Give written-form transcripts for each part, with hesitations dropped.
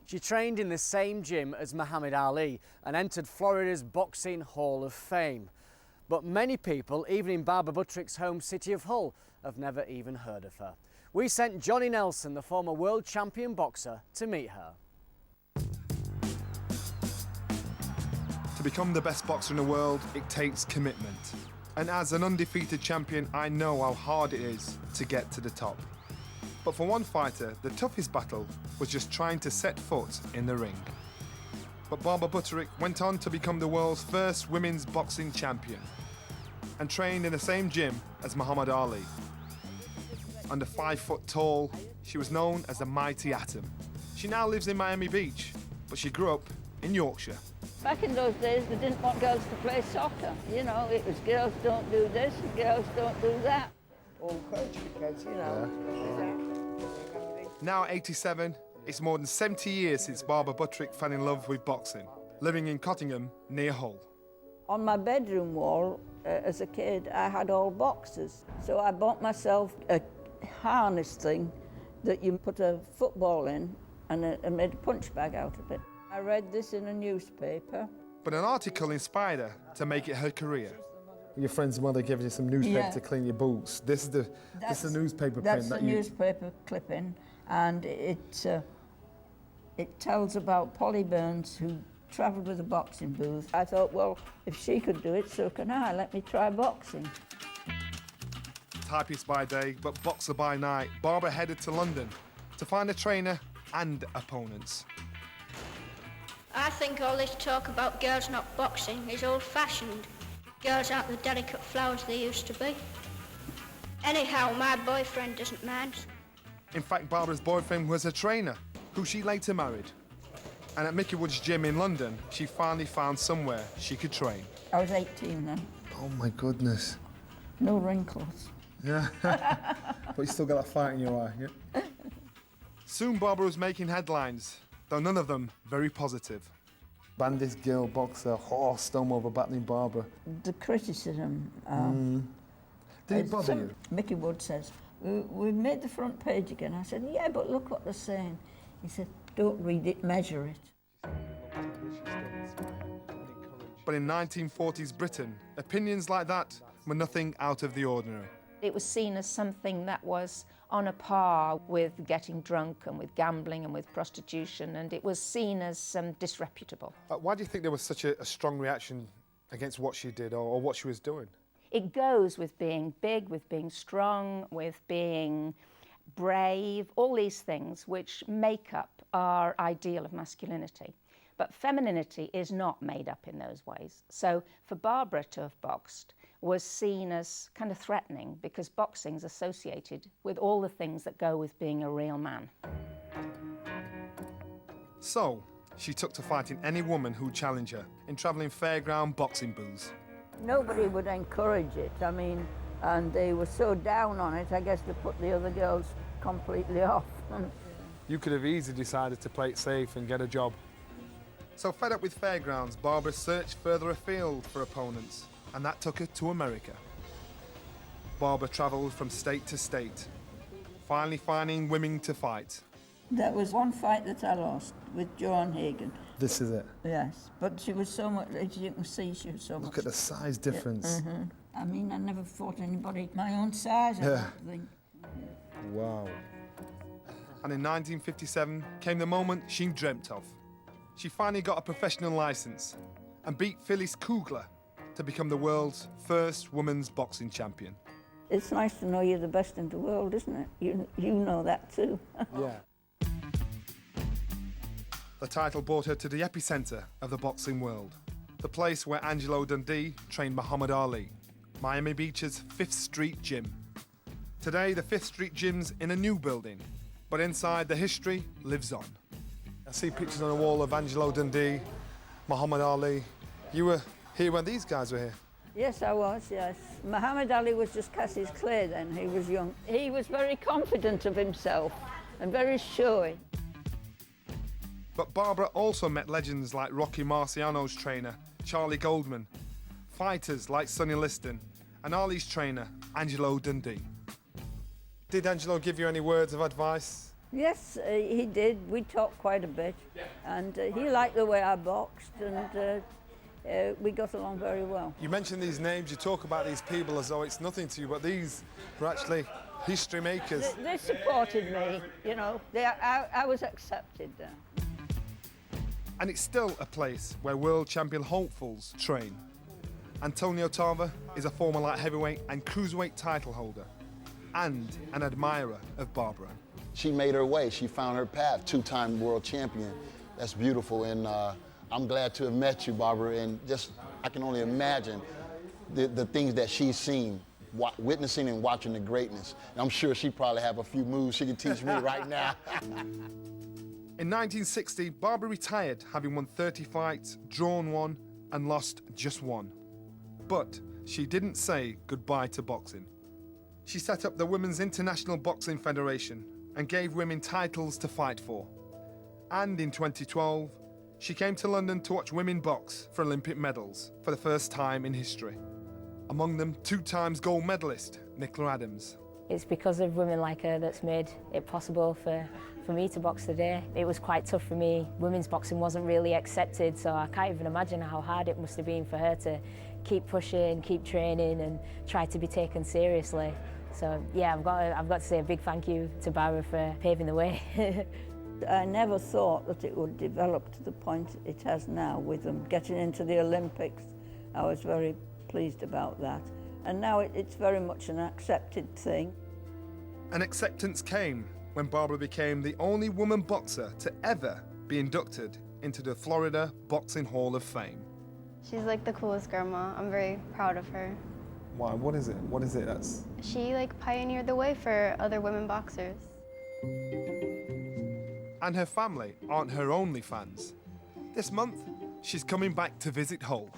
She trained in the same gym as Muhammad Ali and entered Florida's Boxing Hall of Fame. But many people, even in Barbara Buttrick's home city of Hull, have never even heard of her. We sent Johnny Nelson, the former world champion boxer, to meet her. To become the best boxer in the world, it takes commitment. And as an undefeated champion, I know how hard it is to get to the top. But for one fighter, the toughest battle was just trying to set foot in the ring. But Barbara Buttrick went on to become the world's first women's boxing champion and trained in the same gym as Muhammad Ali. Under 5 foot tall, she was known as the Mighty Atom. She now lives in Miami Beach, but she grew up in Yorkshire. Back in those days, they didn't want girls to play soccer. You know, it was girls don't do this, girls don't do that. All coach because, you know. Now 87, it's more than 70 years since Barbara Buttrick fell in love with boxing, living in Cottingham near Hull. On my bedroom wall, as a kid, I had all boxes. So I bought myself a harness thing that you put a football in and made a punch bag out of it. I read this in a newspaper. But an article inspired her to make it her career. Your friend's mother gave you some newspaper to clean your boots. This is the newspaper That's print. the newspaper clipping, and it tells about Polly Burns, who travelled with a boxing booth. I thought, well, if she could do it, so can I. Let me try boxing. Typist by day, but boxer by night, Barbara headed to London to find a trainer and opponents. I think all this talk about girls not boxing is old-fashioned. Girls aren't the delicate flowers they used to be. Anyhow, my boyfriend doesn't mind. In fact, Barbara's boyfriend was a trainer, who she later married. And at Mickey Wood's gym in London, she finally found somewhere she could train. I was 18 then. Oh my goodness. No wrinkles. Yeah. But you still got that fight in your eye, yeah? Soon Barbara was making headlines, though none of them very positive. Bandit girl boxer, horse storm over battling Barbara. The criticism. Did it bother you? Mickey Wood says, we made the front page again. I said, yeah, but look what they're saying. He said, don't read it, measure it. But in 1940s Britain, opinions like that were nothing out of the ordinary. It was seen as something that was on a par with getting drunk and with gambling and with prostitution, and it was seen as disreputable. Why do you think there was such a strong reaction against what she did or what she was doing? It goes with being big, with being strong, with being brave, all these things which make up our ideal of masculinity. But femininity is not made up in those ways. So for Barbara to have boxed was seen as kind of threatening, because boxing's associated with all the things that go with being a real man. So she took to fighting any woman who'd challenge her in travelling fairground boxing booths. Nobody would encourage it. I mean, and they were so down on it, I guess they put the other girls completely off. You could have easily decided to play it safe and get a job. So fed up with fairgrounds, Barbara searched further afield for opponents, and that took her to America. Barbara travelled from state to state, finally finding women to fight. There was one fight that I lost with Joan Hagan. This is it. Yes, but she was so much, as you can see, she was so much. Look at the size difference. Yeah. I mean, I never fought anybody my own size, I don't think. Wow. And in 1957 came the moment she dreamt of. She finally got a professional licence and beat Phyllis Kugler to become the world's first women's boxing champion. It's nice to know you're the best in the world, isn't it? You know that too. Yeah. The title brought her to the epicentre of the boxing world, the place where Angelo Dundee trained Muhammad Ali, Miami Beach's 5th Street Gym. Today, the 5th Street Gym's in a new building, but inside the history lives on. I see pictures on the wall of Angelo Dundee, Muhammad Ali. You were here when these guys were here? Yes, I was, yes. Muhammad Ali was just Cassius Clay then, he was young. He was very confident of himself and very showy. But Barbara also met legends like Rocky Marciano's trainer, Charlie Goldman, fighters like Sonny Liston, and Ali's trainer, Angelo Dundee. Did Angelo give you any words of advice Yes, he did. We talked quite a bit, and he liked the way I boxed, and we got along very well. You mention these names, you talk about these people as though it's nothing to you, but these were actually history makers. They supported me, you know. I was accepted there. And it's still a place where world champion hopefuls train. Antonio Tarver is a former light heavyweight and cruiserweight title holder, and an admirer of Barbara. She made her way, she found her path, two-time world champion. That's beautiful, and I'm glad to have met you, Barbara, and just, I can only imagine the things that she's seen, witnessing and watching the greatness. And I'm sure she probably have a few moves she can teach me right now. In 1960, Barbara retired, having won 30 fights, drawn one, and lost just one. But she didn't say goodbye to boxing. She set up the Women's International Boxing Federation and gave women titles to fight for. And in 2012, she came to London to watch women box for Olympic medals for the first time in history. Among them, 2 times gold medalist Nicola Adams. It's because of women like her that's made it possible for me to box today. It was quite tough for me. Women's boxing wasn't really accepted, so I can't even imagine how hard it must have been for her to keep pushing, keep training and try to be taken seriously. So yeah, I've got to say a big thank you to Barbara for paving the way. I never thought that it would develop to the point it has now with them getting into the Olympics. I was very pleased about that. And now it's very much an accepted thing. An acceptance came when Barbara became the only woman boxer to ever be inducted into the Florida Boxing Hall of Fame. She's like the coolest grandma. I'm very proud of her. Why? What is it? What is it that's... She like pioneered the way for other women boxers. And her family aren't her only fans. This month, she's coming back to visit Hull.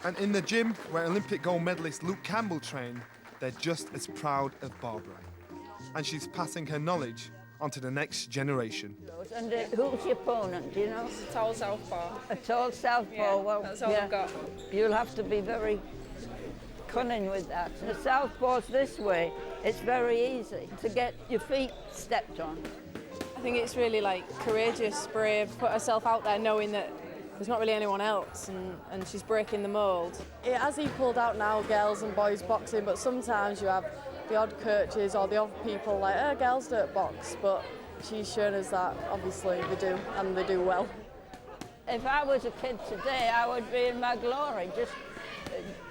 And in the gym where Olympic gold medalist Luke Campbell trained, they're just as proud of Barbara. And she's passing her knowledge onto the next generation. And who's your opponent, do you know? It's a tall southpaw. A tall southpaw, Yeah, well, that's all I've got. You'll have to be very cunning with that. The southpaw's this way. It's very easy to get your feet stepped on. I think it's really like courageous, brave, put herself out there knowing that there's not really anyone else and she's breaking the mould. It has equalled out now, girls and boys boxing, but sometimes you have the odd coaches or the odd people like, oh, girls don't box, but she's shown us that obviously they do, and they do well. If I was a kid today, I would be in my glory. Just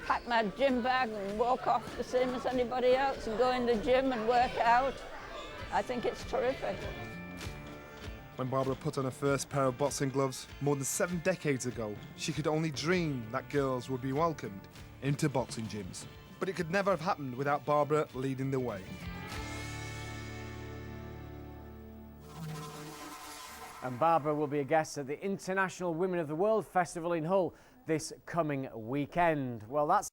pack my gym bag and walk off the same as anybody else and go in the gym and work out. I think it's terrific. When Barbara put on her first pair of boxing gloves more than 7 decades ago, she could only dream that girls would be welcomed into boxing gyms. But it could never have happened without Barbara leading the way. And Barbara will be a guest at the International Women of the World Festival in Hull this coming weekend. Well, that's